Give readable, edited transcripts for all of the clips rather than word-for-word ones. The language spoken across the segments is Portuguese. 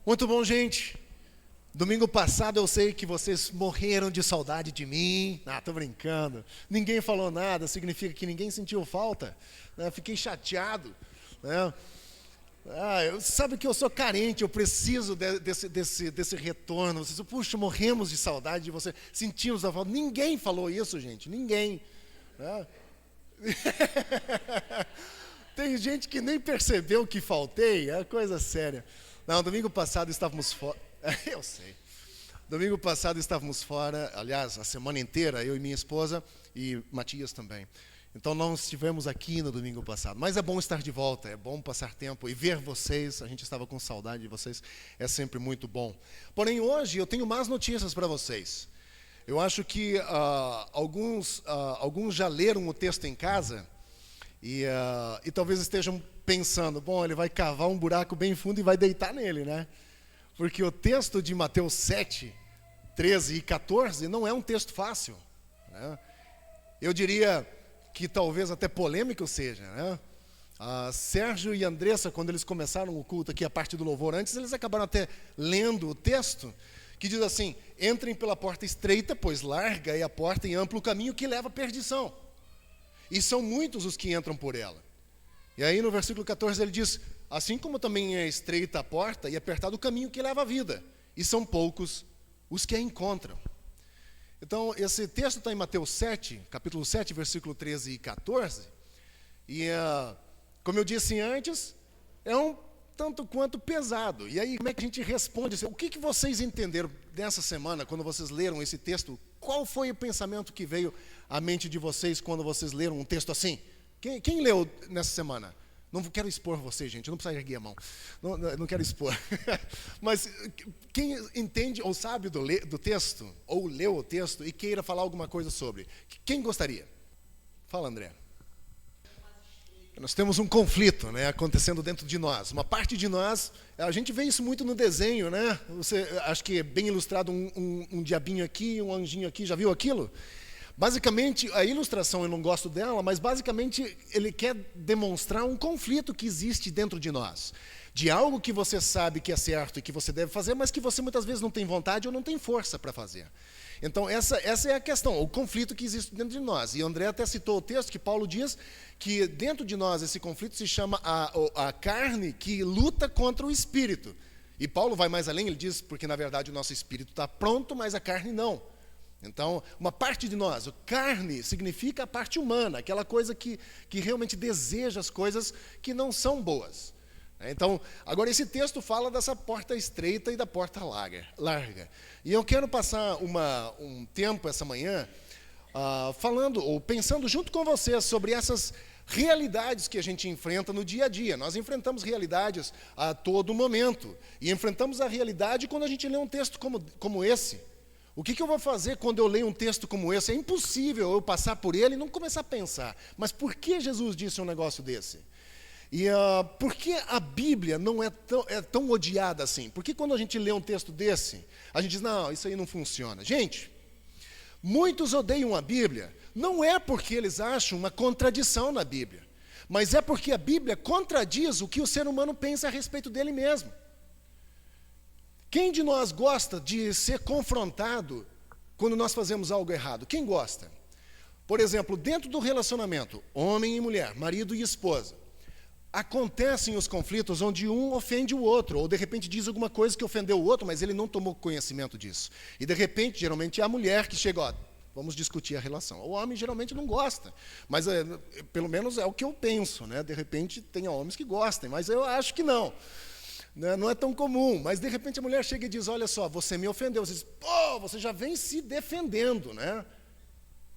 Muito bom, gente. Domingo passado eu sei que vocês morreram de saudade de mim. Tô brincando. Ninguém falou nada, significa que ninguém sentiu falta. Fiquei chateado. Sabe que eu sou carente, eu preciso desse retorno. Vocês, puxa, morremos de saudade de você. Sentimos a falta. Ninguém falou isso, gente. Ninguém. Tem gente que nem percebeu que faltei. É coisa séria. Não, domingo passado estávamos fora. Eu sei. Domingo passado estávamos fora, aliás, a semana inteira, eu e minha esposa e Matias também. Então não estivemos aqui no domingo passado. Mas é bom estar de volta, é bom passar tempo e ver vocês. A gente estava com saudade de vocês, é sempre muito bom. Porém, hoje eu tenho más notícias para vocês. Eu acho que alguns já leram o texto em casa e talvez estejam pensando, bom, ele vai cavar um buraco bem fundo e vai deitar nele, né? Porque o texto de Mateus 7, 13 e 14 não é um texto fácil, né? Eu diria que talvez até polêmico seja, né? Sérgio e Andressa, quando eles começaram o culto aqui, a parte do louvor, antes eles acabaram até lendo o texto, que diz assim, entrem pela porta estreita, pois larga é a porta e amplo o caminho que leva à perdição. E são muitos os que entram por ela. E aí no versículo 14 ele diz, assim como também é estreita a porta e apertado o caminho que leva à vida, e são poucos os que a encontram. Então, esse texto está em Mateus 7, capítulo 7, versículo 13 e 14, e como eu disse antes, é um tanto quanto pesado. E aí, como é que a gente responde? O que vocês entenderam nessa semana, quando vocês leram esse texto? Qual foi o pensamento que veio à mente de vocês quando vocês leram um texto assim? Quem leu nessa semana? Não quero expor você, gente, não precisa erguer a mão. Não quero expor. Mas quem entende ou sabe do texto, ou leu o texto e queira falar alguma coisa sobre, quem gostaria? Fala, André. Nós temos um conflito, né, acontecendo dentro de nós. Uma parte de nós, a gente vê isso muito no desenho, né? Acho que é bem ilustrado um diabinho aqui, um anjinho aqui, já viu aquilo? Basicamente, a ilustração eu não gosto dela, mas basicamente ele quer demonstrar um conflito que existe dentro de nós. De algo que você sabe que é certo e que você deve fazer, mas que você muitas vezes não tem vontade ou não tem força para fazer. Então, essa é a questão, o conflito que existe dentro de nós. E o André até citou o texto que Paulo diz que dentro de nós esse conflito se chama a carne que luta contra o espírito. E Paulo vai mais além, ele diz, porque na verdade o nosso espírito está pronto, mas a carne não. Então, uma parte de nós, carne significa a parte humana, aquela coisa que realmente deseja as coisas que não são boas. Então, agora esse texto fala dessa porta estreita e da porta larga. E eu quero passar um tempo essa manhã falando ou pensando junto com vocês sobre essas realidades que a gente enfrenta no dia a dia. Nós enfrentamos realidades a todo momento. E enfrentamos a realidade quando a gente lê um texto como esse. O que eu vou fazer quando eu leio um texto como esse? É impossível eu passar por ele e não começar a pensar. Mas por que Jesus disse um negócio desse? E por que a Bíblia não é tão odiada assim? Por que quando a gente lê um texto desse, a gente diz, não, isso aí não funciona? Gente, muitos odeiam a Bíblia, não é porque eles acham uma contradição na Bíblia, mas é porque a Bíblia contradiz o que o ser humano pensa a respeito dele mesmo. Quem de nós gosta de ser confrontado quando nós fazemos algo errado? Quem gosta? Por exemplo, dentro do relacionamento, homem e mulher, marido e esposa, acontecem os conflitos onde um ofende o outro, ou de repente diz alguma coisa que ofendeu o outro, mas ele não tomou conhecimento disso. E de repente, geralmente é a mulher que chega, vamos discutir a relação. O homem geralmente não gosta, mas pelo menos é o que eu penso, né? De repente tem homens que gostem, mas eu acho que não. Não é tão comum, mas de repente a mulher chega e diz, olha só, você me ofendeu. Você diz, você já vem se defendendo, né?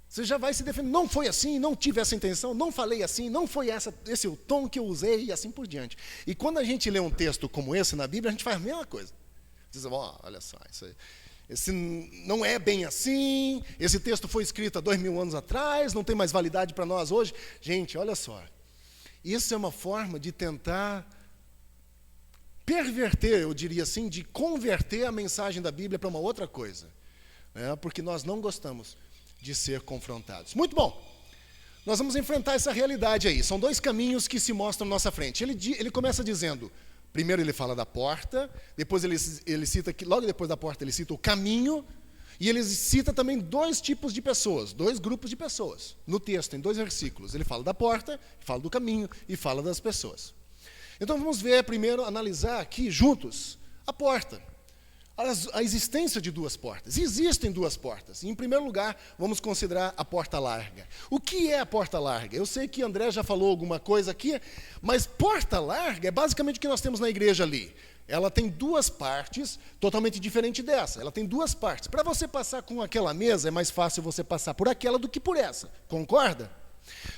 Você já vai se defendendo, não foi assim, não tive essa intenção, não falei assim, não foi esse o tom que eu usei e assim por diante. E quando a gente lê um texto como esse na Bíblia, a gente faz a mesma coisa. Diz, olha só, esse não é bem assim, esse texto foi escrito há 2000 anos atrás, não tem mais validade para nós hoje. Gente, olha só, isso é uma forma de tentar perverter, eu diria assim, de converter a mensagem da Bíblia para uma outra coisa, né? Porque nós não gostamos de ser confrontados. Muito bom, nós vamos enfrentar essa realidade aí. São dois caminhos que se mostram à nossa frente. Ele começa dizendo, Primeiro ele fala da porta, depois ele cita, logo depois da porta ele cita o caminho, e ele cita também 2 tipos de pessoas, 2 grupos de pessoas. No texto, em 2 versículos, ele fala da porta, fala do caminho e fala das pessoas. Então vamos ver primeiro, analisar aqui juntos a porta. A existência de 2 portas. Existem 2 portas. Em primeiro lugar, vamos considerar a porta larga. O que é a porta larga? Eu sei que André já falou alguma coisa aqui, mas porta larga é basicamente o que nós temos na igreja ali. Ela tem 2 partes, totalmente diferente dessa. Ela tem 2 partes. Para você passar com aquela mesa, é mais fácil você passar por aquela do que por essa. Concorda?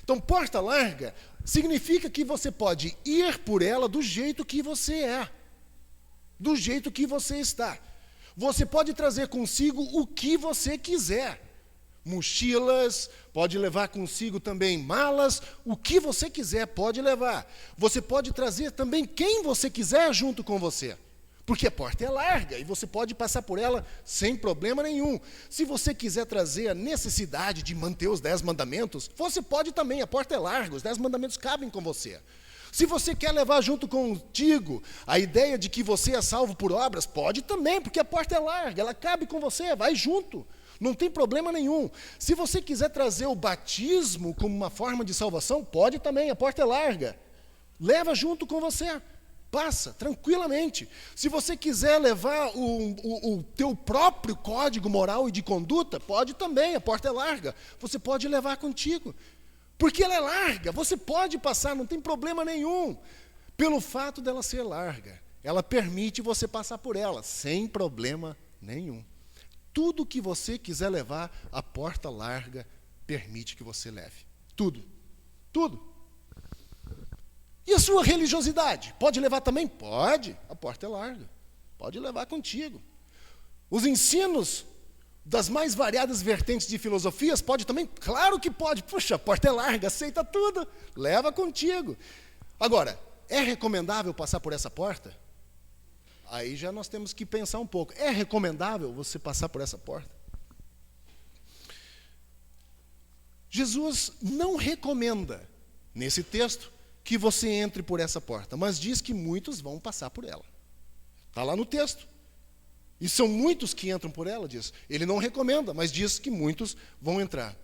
Então, porta larga significa que você pode ir por ela do jeito que você é. Do jeito que você está. Você pode trazer consigo o que você quiser. Mochilas, pode levar consigo também malas, o que você quiser pode levar. Você pode trazer também quem você quiser junto com você. Porque a porta é larga e você pode passar por ela sem problema nenhum. Se você quiser trazer a necessidade de manter os 10 mandamentos, você pode também, a porta é larga, os 10 mandamentos cabem com você. Se você quer levar junto contigo a ideia de que você é salvo por obras, pode também, porque a porta é larga, ela cabe com você, vai junto, não tem problema nenhum. Se você quiser trazer o batismo como uma forma de salvação, pode também, a porta é larga. Leva junto com você, passa tranquilamente. Se você quiser levar o teu próprio código moral e de conduta, pode também, a porta é larga, você pode levar contigo. Porque ela é larga, você pode passar, não tem problema nenhum. Pelo fato dela ser larga, ela permite você passar por ela, sem problema nenhum. Tudo que você quiser levar, a porta larga permite que você leve. Tudo. Tudo. E a sua religiosidade? Pode levar também? Pode. A porta é larga. Pode levar contigo. Os ensinos das mais variadas vertentes de filosofias, pode também? Claro que pode. Puxa, a porta é larga, aceita tudo, leva contigo. Agora, é recomendável passar por essa porta? Aí já nós temos que pensar um pouco. É recomendável você passar por essa porta? Jesus não recomenda, nesse texto, que você entre por essa porta, mas diz que muitos vão passar por ela. Está lá no texto. E são muitos que entram por ela, diz. Ele não recomenda, mas diz que muitos vão entrar.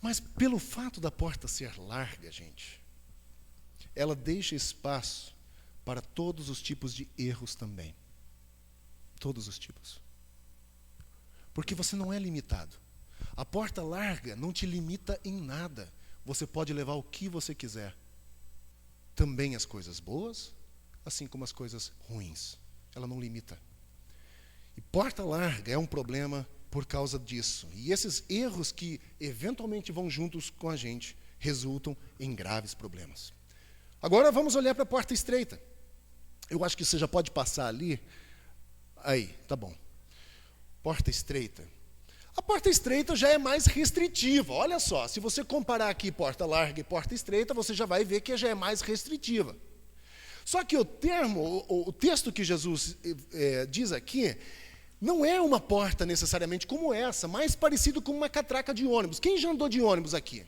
Mas pelo fato da porta ser larga, gente, ela deixa espaço para todos os tipos de erros também. Todos os tipos. Porque você não é limitado. A porta larga não te limita em nada. Você pode levar o que você quiser. Também as coisas boas, assim como as coisas ruins. Ela não limita. E porta larga é um problema por causa disso. E esses erros que eventualmente vão juntos com a gente resultam em graves problemas. Agora vamos olhar para a porta estreita. Eu acho que você já pode passar ali. Aí, tá bom. Porta estreita. A porta estreita já é mais restritiva. Olha só, se você comparar aqui porta larga e porta estreita, você já vai ver que já é mais restritiva. Só que o texto que Jesus diz aqui, não é uma porta necessariamente como essa, mais parecido com uma catraca de ônibus. Quem já andou de ônibus aqui?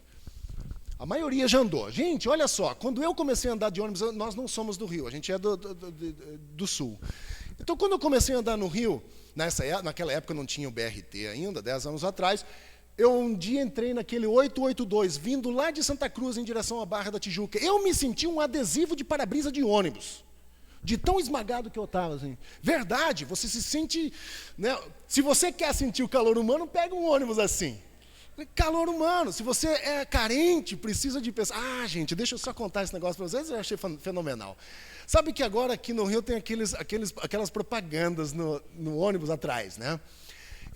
A maioria já andou. Gente, olha só, quando eu comecei a andar de ônibus, nós não somos do Rio, a gente é do Sul. Então, quando eu comecei a andar no Rio, naquela época não tinha o BRT ainda, 10 anos atrás, eu um dia entrei naquele 882, vindo lá de Santa Cruz em direção à Barra da Tijuca. Eu me senti um adesivo de para-brisa de ônibus. De tão esmagado que eu estava. Assim. Verdade, você se sente... Né, se você quer sentir o calor humano, pega um ônibus assim. Calor humano. Se você é carente, precisa de pensar... Ah, gente, deixa eu só contar esse negócio para vocês, eu achei fenomenal. Sabe que agora aqui no Rio tem aquelas propagandas no ônibus atrás, né?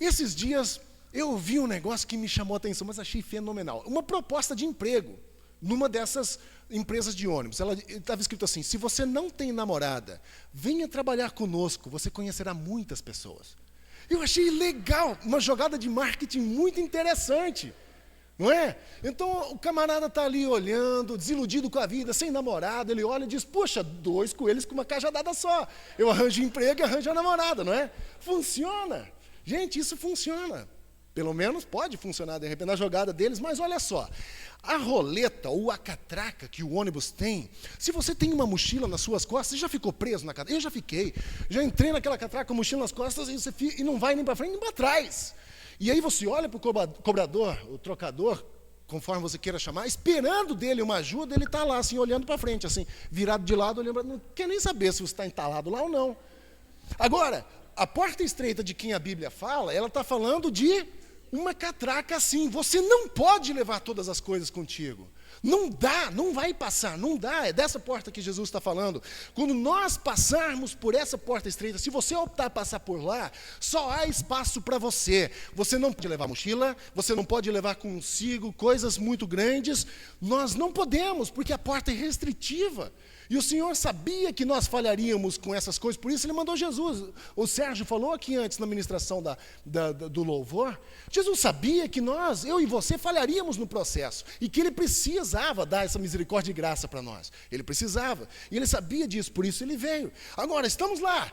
Esses dias... Eu vi um negócio que me chamou a atenção, mas achei fenomenal. Uma proposta de emprego numa dessas empresas de ônibus. Ela estava escrito assim: se você não tem namorada, venha trabalhar conosco, você conhecerá muitas pessoas. Eu achei legal, uma jogada de marketing muito interessante. Não é? Então o camarada está ali olhando, desiludido com a vida, sem namorada, ele olha e diz: puxa, 2 coelhos com uma cajadada só. Eu arranjo emprego e arranjo a namorada, não é? Funciona. Gente, isso funciona. Pelo menos pode funcionar de repente na jogada deles, mas olha só, a roleta ou a catraca que o ônibus tem, se você tem uma mochila nas suas costas, você já ficou preso na catraca? Eu já fiquei, já entrei naquela catraca com a mochila nas costas e não vai nem para frente nem para trás. E aí você olha para o cobrador, o trocador, conforme você queira chamar, esperando dele uma ajuda, ele está lá assim, olhando para frente, assim, virado de lado, olhando não quer nem saber se você está entalado lá ou não. Agora, a porta estreita de quem a Bíblia fala, ela está falando de uma catraca assim. Você não pode levar todas as coisas contigo. Não dá, não vai passar, não dá. É dessa porta que Jesus está falando. Quando nós passarmos por essa porta estreita, se você optar passar por lá, só há espaço para você. Você não pode levar mochila, você não pode levar consigo coisas muito grandes. Nós não podemos, porque a porta é restritiva. E o Senhor sabia que nós falharíamos com essas coisas, por isso Ele mandou Jesus. O Sérgio falou aqui antes na ministração do louvor, Jesus sabia que nós, eu e você, falharíamos no processo, e que Ele precisava dar essa misericórdia e graça para nós. Ele precisava, e Ele sabia disso, por isso Ele veio. Agora, estamos lá,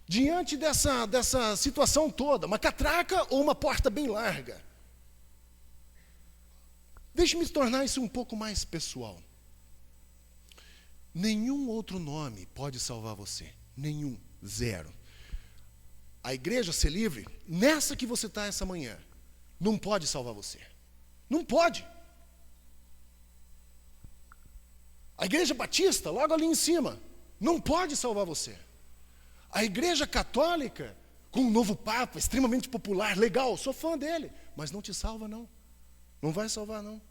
diante dessa situação toda, uma catraca ou uma porta bem larga. Deixe-me tornar isso um pouco mais pessoal. Nenhum outro nome pode salvar você. Nenhum. Zero. A igreja Ser Livre, nessa que você está essa manhã, não pode salvar você. Não pode. A igreja batista, logo ali em cima, não pode salvar você. A igreja católica, com um novo papa, extremamente popular, legal, sou fã dele, mas não te salva não. Não vai salvar não.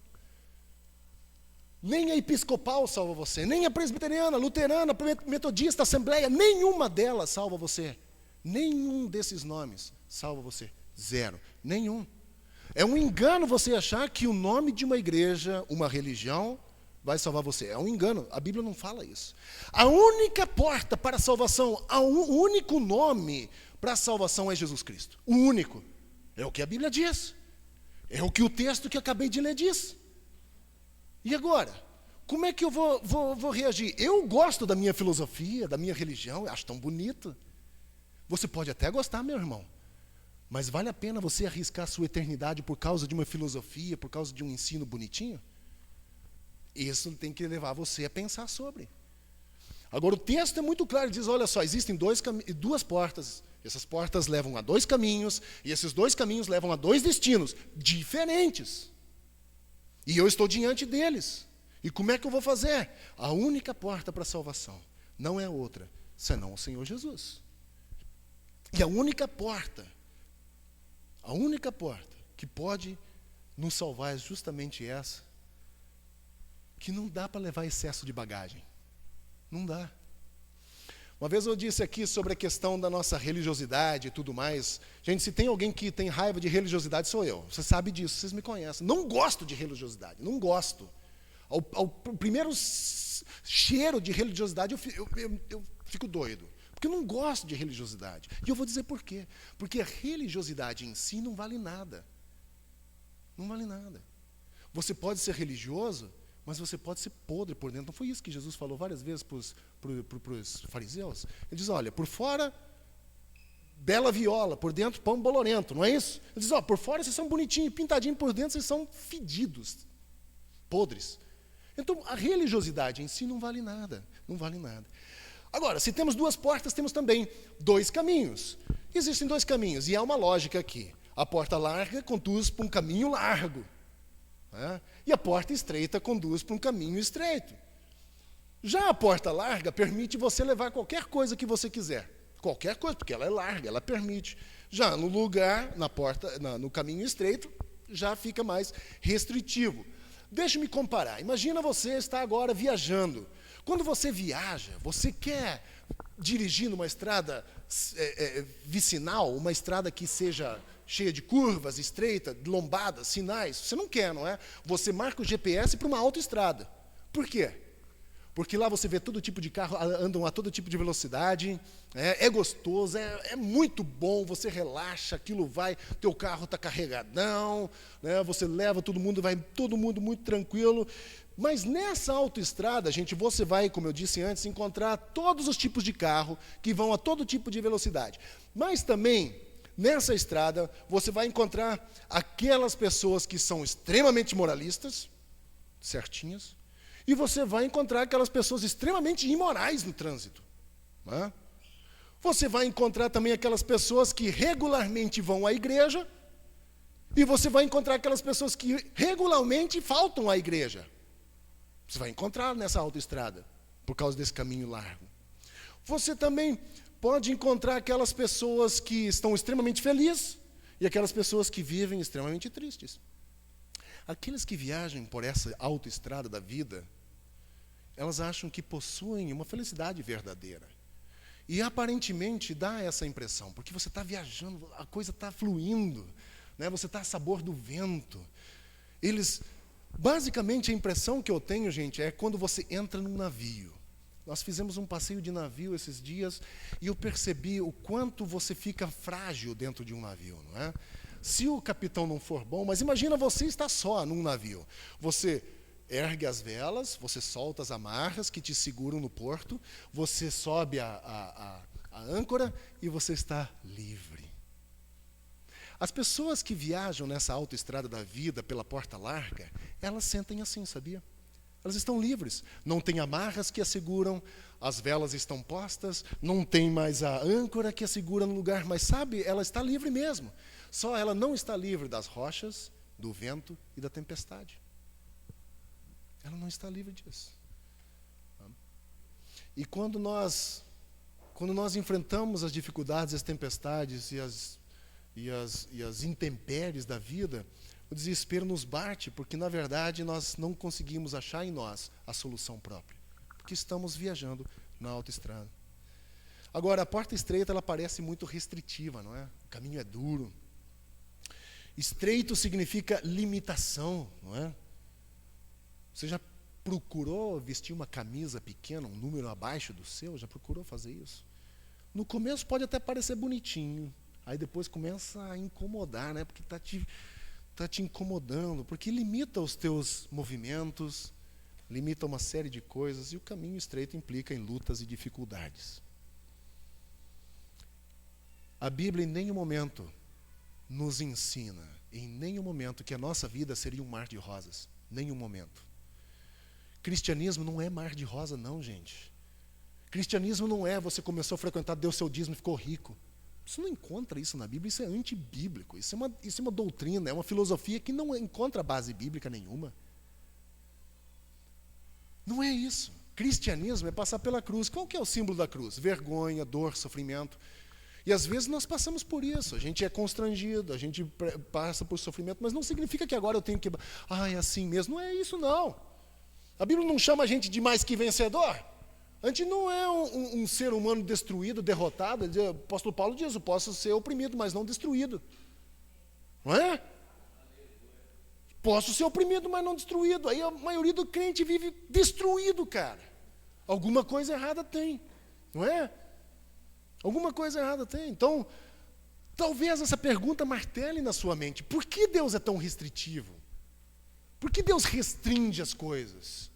Nem a episcopal salva você, nem a presbiteriana, luterana, metodista, assembleia, nenhuma delas salva você. Nenhum desses nomes salva você. Zero. Nenhum. É um engano você achar que o nome de uma igreja, uma religião, vai salvar você. É um engano. A Bíblia não fala isso. A única porta para a salvação, o único nome para a salvação é Jesus Cristo. O único. É o que a Bíblia diz. É o que o texto que acabei de ler diz. E agora? Como é que eu vou reagir? Eu gosto da minha filosofia, da minha religião, eu acho tão bonito. Você pode até gostar, meu irmão, mas vale a pena você arriscar a sua eternidade por causa de uma filosofia, por causa de um ensino bonitinho? Isso tem que levar você a pensar sobre. Agora, o texto é muito claro, diz, olha só, existem duas portas. Essas portas levam a dois caminhos, e esses dois caminhos levam a dois destinos diferentes. E eu estou diante deles. E como é que eu vou fazer? A única porta para a salvação não é outra, senão o Senhor Jesus. E a única porta que pode nos salvar é justamente essa, que não dá para levar excesso de bagagem. Não dá. Uma vez eu disse aqui sobre a questão da nossa religiosidade e tudo mais. Gente, se tem alguém que tem raiva de religiosidade, sou eu. Você sabe disso, vocês me conhecem. Não gosto de religiosidade, não gosto. Ao primeiro cheiro de religiosidade, eu fico doido. Porque eu não gosto de religiosidade. E eu vou dizer por quê. Porque a religiosidade em si não vale nada. Não vale nada. Você pode ser religioso, mas você pode ser podre por dentro. Não foi isso que Jesus falou várias vezes para os fariseus? Ele diz, olha, por fora, bela viola, por dentro, pão bolorento, não é isso? Ele diz, ó, por fora vocês são bonitinhos, pintadinhos, por dentro vocês são fedidos, podres. Então, a religiosidade em si não vale nada, não vale nada. Agora, se temos duas portas, temos também dois caminhos. Existem dois caminhos, e há uma lógica aqui. A porta larga conduz para um caminho largo. E a porta estreita conduz para um caminho estreito. Já a porta larga permite você levar qualquer coisa que você quiser. Qualquer coisa, porque ela é larga, ela permite. Já no lugar, no caminho estreito, já fica mais restritivo. Deixe-me comparar. Imagina você está agora viajando. Quando você viaja, você quer dirigir numa estrada vicinal, uma estrada que seja cheia de curvas, estreita, lombadas, sinais. Você não quer, não é? Você marca o GPS para uma autoestrada. Por quê? Porque lá você vê todo tipo de carro, andam a todo tipo de velocidade, é gostoso, é muito bom, você relaxa, aquilo vai, teu carro está carregadão, né, você leva todo mundo, vai todo mundo muito tranquilo. Mas nessa autoestrada, gente, você vai, como eu disse antes, encontrar todos os tipos de carro que vão a todo tipo de velocidade. Mas também nessa estrada, você vai encontrar aquelas pessoas que são extremamente moralistas, certinhas, e você vai encontrar aquelas pessoas extremamente imorais no trânsito. Não é? Você vai encontrar também aquelas pessoas que regularmente vão à igreja, e você vai encontrar aquelas pessoas que regularmente faltam à igreja. Você vai encontrar nessa autoestrada, por causa desse caminho largo. Você também pode encontrar aquelas pessoas que estão extremamente felizes e aquelas pessoas que vivem extremamente tristes. Aqueles que viajam por essa autoestrada da vida, elas acham que possuem uma felicidade verdadeira. E aparentemente dá essa impressão, porque você está viajando, a coisa está fluindo, né? Você está a sabor do vento. Basicamente a impressão que eu tenho, gente, é quando você entra num navio. Nós fizemos um passeio de navio esses dias e eu percebi o quanto você fica frágil dentro de um navio, não é? Se o capitão não for bom, mas imagina você estar só num navio. Você ergue as velas, você solta as amarras que te seguram no porto, você sobe a âncora e você está livre. As pessoas que viajam nessa autoestrada da vida pela porta larga, elas sentem assim, sabia? Elas estão livres, não tem amarras que as seguram, as velas estão postas, não tem mais a âncora que a segura no lugar, mas sabe, ela está livre mesmo. Só ela não está livre das rochas, do vento e da tempestade. Ela não está livre disso. E quando nós enfrentamos as dificuldades, as tempestades e as intempéries da vida, o desespero nos bate, porque na verdade nós não conseguimos achar em nós a solução própria, porque estamos viajando na autoestrada. Agora, a porta estreita, ela parece muito restritiva, não é? O caminho é duro. Estreito significa limitação, não é? Você já procurou vestir uma camisa pequena, um número abaixo do seu? Já procurou fazer isso? No começo pode até parecer bonitinho, aí depois começa a incomodar, né? Porque está te incomodando, porque limita os teus movimentos, limita uma série de coisas, e o caminho estreito implica em lutas e dificuldades. A Bíblia em nenhum momento nos ensina, em nenhum momento, que a nossa vida seria um mar de rosas. Nenhum momento. Cristianismo não é mar de rosa, não, gente. Cristianismo não é você começou a frequentar, deu seu dízimo e ficou rico. Você não encontra isso na Bíblia, isso é antibíblico. Isso é uma doutrina, é uma filosofia que não encontra base bíblica nenhuma. Não é isso. Cristianismo é passar pela cruz. Qual que é o símbolo da cruz? Vergonha, dor, sofrimento. E às vezes nós passamos por isso, a gente é constrangido, a gente passa por sofrimento, mas não significa que agora eu tenho que... é assim mesmo. Não é isso, não. A Bíblia não chama a gente de mais que vencedor. A gente não é um ser humano destruído, derrotado. O apóstolo Paulo diz, eu posso ser oprimido, mas não destruído. Não é? Posso ser oprimido, mas não destruído. Aí a maioria do crente vive destruído, cara. Alguma coisa errada tem, não é? Alguma coisa errada tem. Então, talvez essa pergunta martele na sua mente. Por que Deus é tão restritivo? Por que Deus restringe as coisas?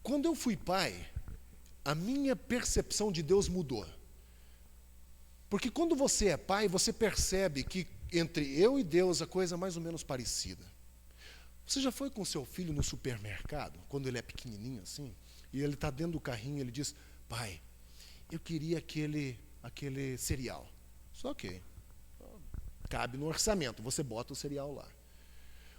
Quando eu fui pai, a minha percepção de Deus mudou. Porque quando você é pai, você percebe que entre eu e Deus a coisa é mais ou menos parecida. Você já foi com seu filho no supermercado, quando ele é pequenininho assim? E ele está dentro do carrinho e ele diz, pai, eu queria aquele cereal. Só que cabe no orçamento, você bota o cereal lá.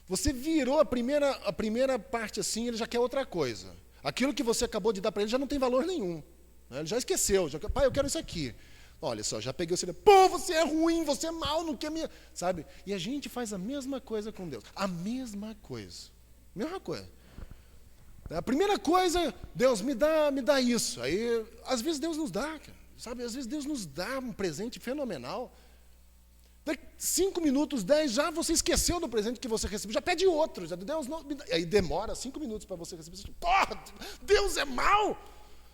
Você virou a primeira parte assim, ele já quer outra coisa. Aquilo que você acabou de dar para ele já não tem valor nenhum. Né? Ele já esqueceu, pai, eu quero isso aqui. Olha só, já peguei o cereal. Pô, você é ruim, você é mau, não quer me... Sabe? E a gente faz a mesma coisa com Deus. A mesma coisa. Mesma coisa. A primeira coisa, Deus, me dá isso. Aí, às vezes Deus nos dá, cara, sabe? Às vezes Deus nos dá um presente fenomenal. Daqui 5 minutos, 10, já você esqueceu do presente que você recebeu, já pede outro. Já, Deus não me dá. Aí demora 5 minutos para você receber. Porra, Deus é mau,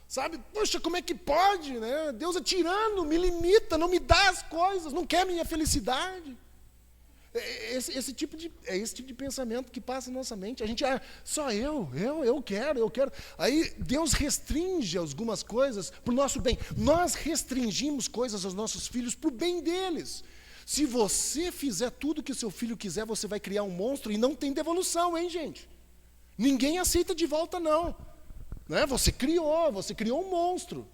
sabe? Poxa, como é que pode, né? Deus é tirano, me limita, não me dá as coisas, não quer minha felicidade. É esse tipo de pensamento que passa na nossa mente. A gente, só eu quero. Aí Deus restringe algumas coisas para o nosso bem. Nós restringimos coisas aos nossos filhos para o bem deles. Se você fizer tudo que o seu filho quiser, você vai criar um monstro e não tem devolução, hein, gente? Ninguém aceita de volta, não. Né? Você criou um monstro.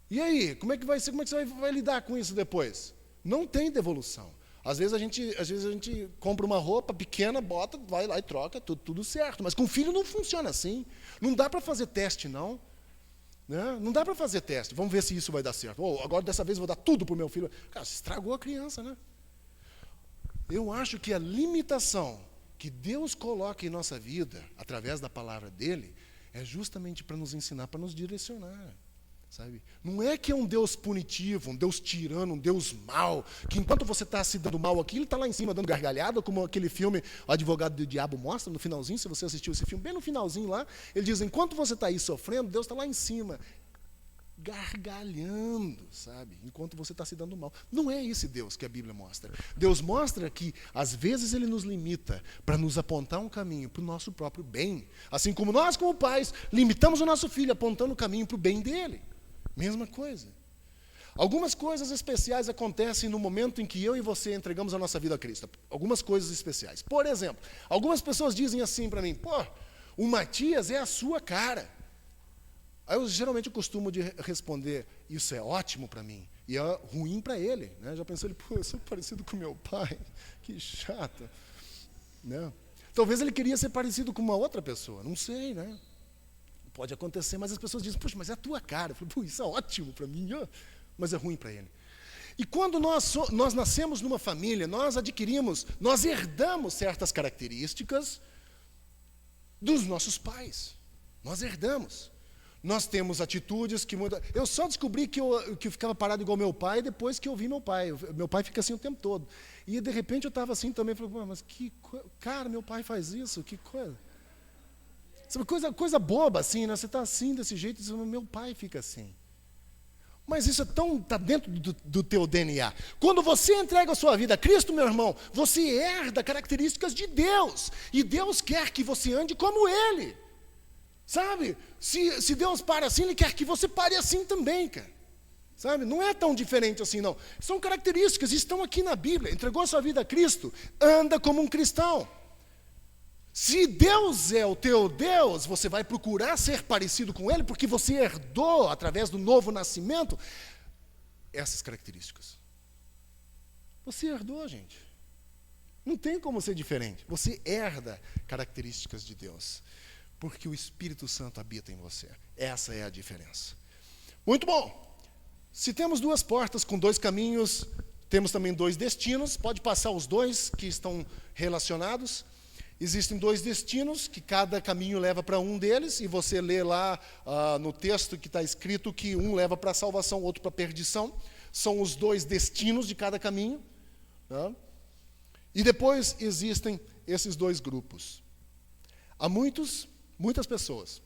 E aí, como é que vai ser? Como é que você vai lidar com isso depois? Não tem devolução. Às vezes a gente compra uma roupa pequena, bota, vai lá e troca, tudo certo. Mas com filho não funciona assim. Não dá para fazer teste, não. Né? Não dá para fazer teste. Vamos ver se isso vai dar certo. Agora, dessa vez, eu vou dar tudo para o meu filho. Cara, você estragou a criança, né? Eu acho que a limitação que Deus coloca em nossa vida, através da palavra dele, é justamente para nos ensinar, para nos direcionar. Sabe? Não é que é um Deus punitivo, um Deus tirano, um Deus mau, que enquanto você está se dando mal aqui, ele está lá em cima dando gargalhada, como aquele filme O Advogado do Diabo mostra, no finalzinho, se você assistiu esse filme, bem no finalzinho lá, ele diz, enquanto você está aí sofrendo, Deus está lá em cima, gargalhando, sabe? Enquanto você está se dando mal. Não é esse Deus que a Bíblia mostra. Deus mostra que, às vezes, ele nos limita para nos apontar um caminho para o nosso próprio bem. Assim como nós, como pais, limitamos o nosso filho apontando o caminho para o bem dele. Mesma coisa. Algumas coisas especiais acontecem no momento em que eu e você entregamos a nossa vida a Cristo. Algumas coisas especiais. Por exemplo, algumas pessoas dizem assim para mim, o Matias é a sua cara. Aí eu geralmente costumo de responder, isso é ótimo para mim, e é ruim para ele. Né? Já pensou, eu sou parecido com meu pai, que chato. Né? Talvez ele queria ser parecido com uma outra pessoa, não sei, né? Pode acontecer, mas as pessoas dizem, poxa, mas é a tua cara. Eu falo, isso é ótimo para mim, mas é ruim para ele. E quando nós nascemos numa família, nós herdamos certas características dos nossos pais. Nós herdamos. Nós temos atitudes que mudam. Eu só descobri que eu ficava parado igual meu pai depois que eu vi meu pai. Meu pai fica assim o tempo todo. E de repente eu estava assim também, falei, mas cara, meu pai faz isso, que coisa. Sabe, coisa boba assim, né? Você está assim, desse jeito, e meu pai fica assim. Mas isso está dentro do teu DNA. Quando você entrega a sua vida a Cristo, meu irmão, você herda características de Deus. E Deus quer que você ande como Ele. Sabe? Se Deus para assim, Ele quer que você pare assim também, cara. Sabe? Não é tão diferente assim, não. São características, estão aqui na Bíblia. Entregou a sua vida a Cristo, anda como um cristão. Se Deus é o teu Deus, você vai procurar ser parecido com Ele, porque você herdou, através do novo nascimento, essas características. Você herdou, gente. Não tem como ser diferente. Você herda características de Deus, porque o Espírito Santo habita em você. Essa é a diferença. Muito bom. Se temos duas portas com dois caminhos, temos também dois destinos. Pode passar os dois que estão relacionados. Existem dois destinos, que cada caminho leva para um deles, e você lê lá no texto que está escrito que um leva para a salvação, outro para a perdição. São os dois destinos de cada caminho. Né? E depois existem esses dois grupos. Há muitas pessoas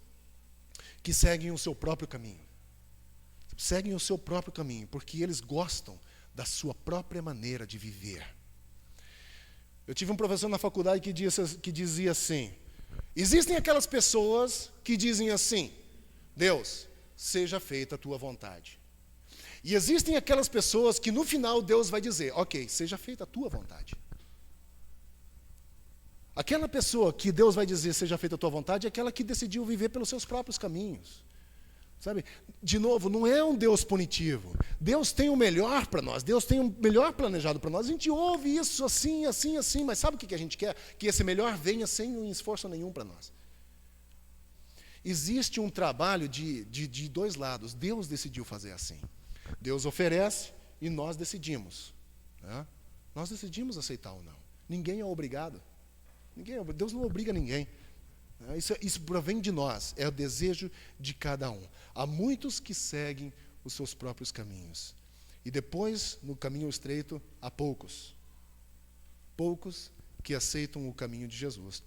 que seguem o seu próprio caminho. Seguem o seu próprio caminho, porque eles gostam da sua própria maneira de viver. Eu tive um professor na faculdade que dizia assim, existem aquelas pessoas que dizem assim, Deus, seja feita a tua vontade. E existem aquelas pessoas que no final Deus vai dizer, ok, seja feita a tua vontade. Aquela pessoa que Deus vai dizer, seja feita a tua vontade, é aquela que decidiu viver pelos seus próprios caminhos. Sabe? De novo, não é um Deus punitivo. Deus tem o melhor para nós. Deus tem o melhor planejado para nós. A gente ouve isso assim, assim, assim, mas sabe o que a gente quer? Que esse melhor venha sem um esforço nenhum para nós. Existe um trabalho de dois lados. Deus decidiu fazer assim. Deus oferece e nós decidimos. Né? Nós decidimos aceitar ou não. Ninguém é obrigado. Deus não obriga ninguém. Isso provém de nós, é o desejo de cada um. Há muitos que seguem os seus próprios caminhos. E depois, no caminho estreito, há poucos. Poucos que aceitam o caminho de Jesus.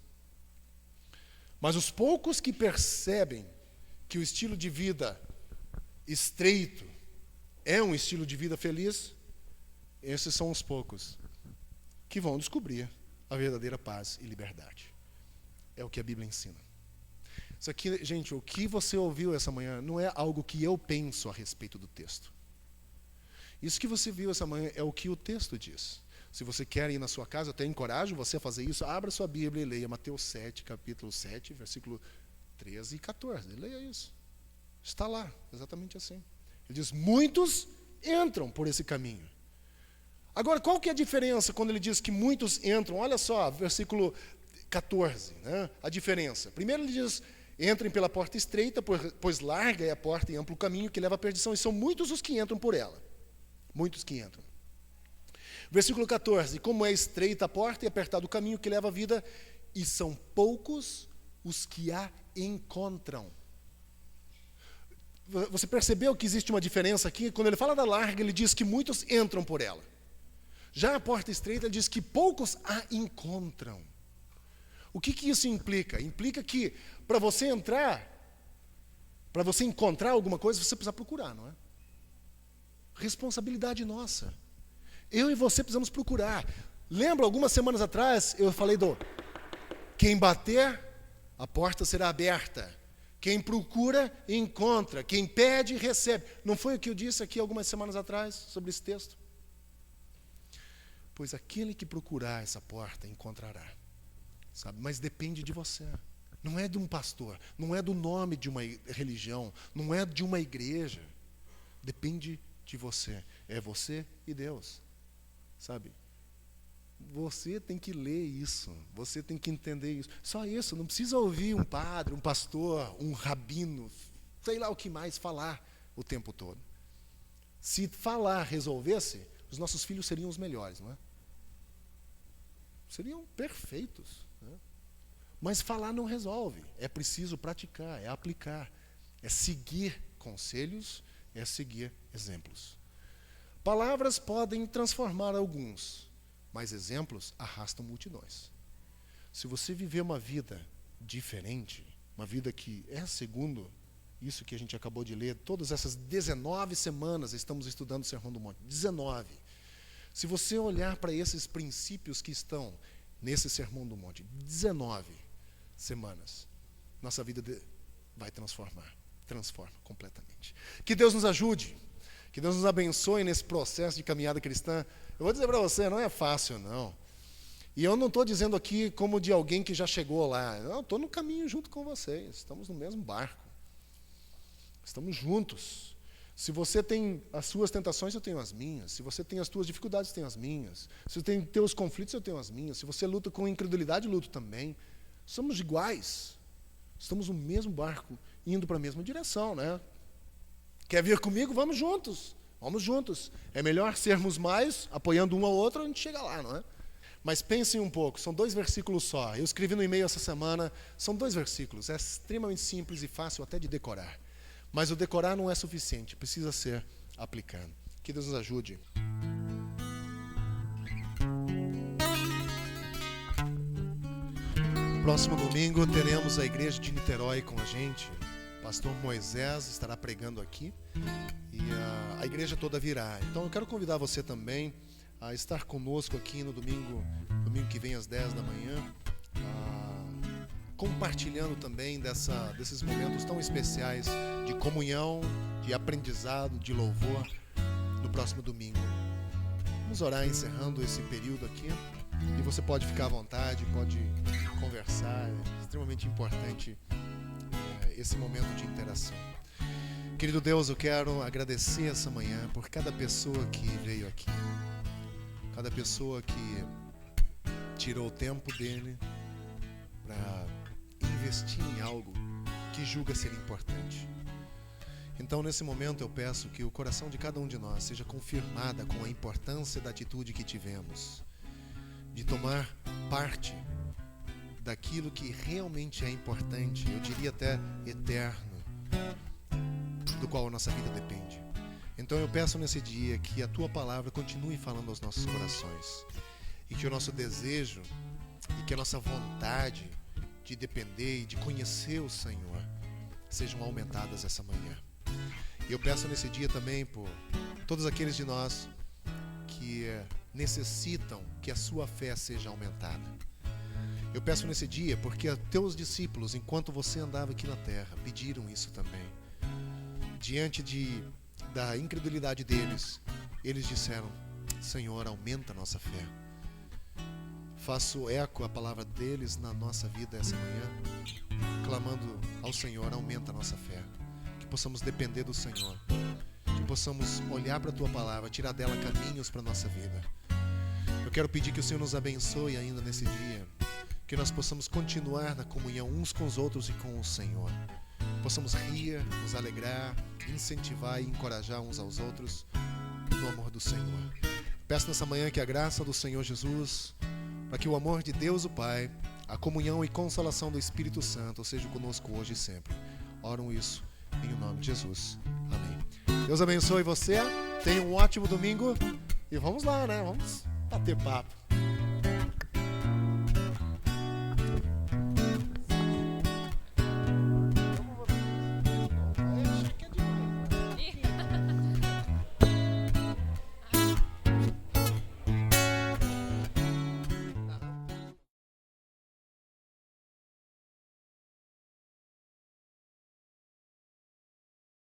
Mas os poucos que percebem que o estilo de vida estreito é um estilo de vida feliz, esses são os poucos que vão descobrir a verdadeira paz e liberdade. É o que a Bíblia ensina. Isso aqui, gente, o que você ouviu essa manhã não é algo que eu penso a respeito do texto. Isso que você viu essa manhã é o que o texto diz. Se você quer ir na sua casa, eu até encorajo você a fazer isso. Abra sua Bíblia e leia Mateus 7, capítulo 7, versículo 13 e 14. Leia isso. Está lá, exatamente assim. Ele diz, muitos entram por esse caminho. Agora, qual que é a diferença quando ele diz que muitos entram? Olha só, versículo 14, né? A diferença. Primeiro ele diz, entrem pela porta estreita, pois larga é a porta e amplo o caminho que leva à perdição, e são muitos os que entram por ela. Muitos que entram. Versículo 14, como é estreita a porta e apertado o caminho que leva à vida, e são poucos os que a encontram. Você percebeu que existe uma diferença aqui? Quando ele fala da larga, ele diz que muitos entram por ela. Já a porta estreita, ele diz que poucos a encontram. O que isso implica? Implica que para você entrar, para você encontrar alguma coisa, você precisa procurar, não é? Responsabilidade nossa. Eu e você precisamos procurar. Lembra, algumas semanas atrás, eu falei quem bater, a porta será aberta. Quem procura, encontra. Quem pede, recebe. Não foi o que eu disse aqui algumas semanas atrás sobre esse texto? Pois aquele que procurar essa porta, encontrará. Sabe? Mas depende de você. Não é de um pastor, não é do nome de uma religião, não é de uma igreja. Depende de você. É você e Deus. Sabe? Você tem que ler isso, você tem que entender isso. Só isso, não precisa ouvir um padre, um pastor, um rabino, sei lá o que mais falar o tempo todo. Se falar resolvesse, os nossos filhos seriam os melhores, não é? Seriam perfeitos. Né? Mas falar não resolve, é preciso praticar, é aplicar, é seguir conselhos, é seguir exemplos. Palavras podem transformar alguns, mas exemplos arrastam multidões. Se você viver uma vida diferente, uma vida que é segundo isso que a gente acabou de ler, todas essas 19 semanas estamos estudando o Sermão do Monte, 19. Se você olhar para esses princípios que estão nesse Sermão do Monte, 19 semanas, nossa vida vai transforma completamente. Que Deus nos ajude. Que Deus nos abençoe nesse processo de caminhada cristã. Eu vou dizer para você, não é fácil, não. E eu não estou dizendo aqui como de alguém que já chegou lá. Eu estou no caminho junto com vocês. Estamos no mesmo barco. Estamos juntos. Se você tem as suas tentações, eu tenho as minhas. Se você tem as suas dificuldades, eu tenho as minhas. Se você tem teus conflitos, eu tenho as minhas. Se você luta com incredulidade, eu luto também. Somos iguais. Estamos no mesmo barco, indo para a mesma direção, né? Quer vir comigo? Vamos juntos. Vamos juntos. É melhor sermos mais, apoiando um ao outro, a gente chega lá, não é? Mas pensem um pouco, são 2 versículos só. Eu escrevi no e-mail essa semana, são 2 versículos. É extremamente simples e fácil até de decorar. Mas o decorar não é suficiente, precisa ser aplicado. Que Deus nos ajude. Próximo domingo teremos a igreja de Niterói com a gente. Pastor Moisés estará pregando aqui e a igreja toda virá. Então eu quero convidar você também a estar conosco aqui no domingo que vem às 10 da manhã, compartilhando também desses momentos tão especiais de comunhão, de aprendizado, de louvor no próximo domingo. Vamos orar encerrando esse período aqui e você pode ficar à vontade, pode conversar, é extremamente importante esse momento de interação. Querido Deus, eu quero agradecer essa manhã por cada pessoa que veio aqui, cada pessoa que tirou o tempo dele para investir em algo que julga ser importante. Então, nesse momento, eu peço que o coração de cada um de nós seja confirmada com a importância da atitude que tivemos, de tomar parte daquilo que realmente é importante, eu diria até eterno, do qual a nossa vida depende. Então eu peço nesse dia que a Tua palavra continue falando aos nossos corações e que o nosso desejo e que a nossa vontade de depender e de conhecer o Senhor sejam aumentadas essa manhã. E eu peço nesse dia também por todos aqueles de nós que necessitam que a sua fé seja aumentada. Eu peço nesse dia porque teus discípulos, enquanto você andava aqui na terra, pediram isso também. Diante da incredulidade deles, eles disseram: Senhor, aumenta a nossa fé. Faço eco à palavra deles na nossa vida essa manhã, clamando ao Senhor: aumenta a nossa fé. Que possamos depender do Senhor, que possamos olhar para a Tua palavra, tirar dela caminhos para a nossa vida. Eu quero pedir que o Senhor nos abençoe ainda nesse dia, que nós possamos continuar na comunhão uns com os outros e com o Senhor. Possamos rir, nos alegrar, incentivar e encorajar uns aos outros no amor do Senhor. Peço nessa manhã que a graça do Senhor Jesus, para que o amor de Deus o Pai, a comunhão e consolação do Espírito Santo seja conosco hoje e sempre. Oro isso em nome de Jesus. Amém. Deus abençoe você, tenha um ótimo domingo e vamos lá, né? Vamos bater papo.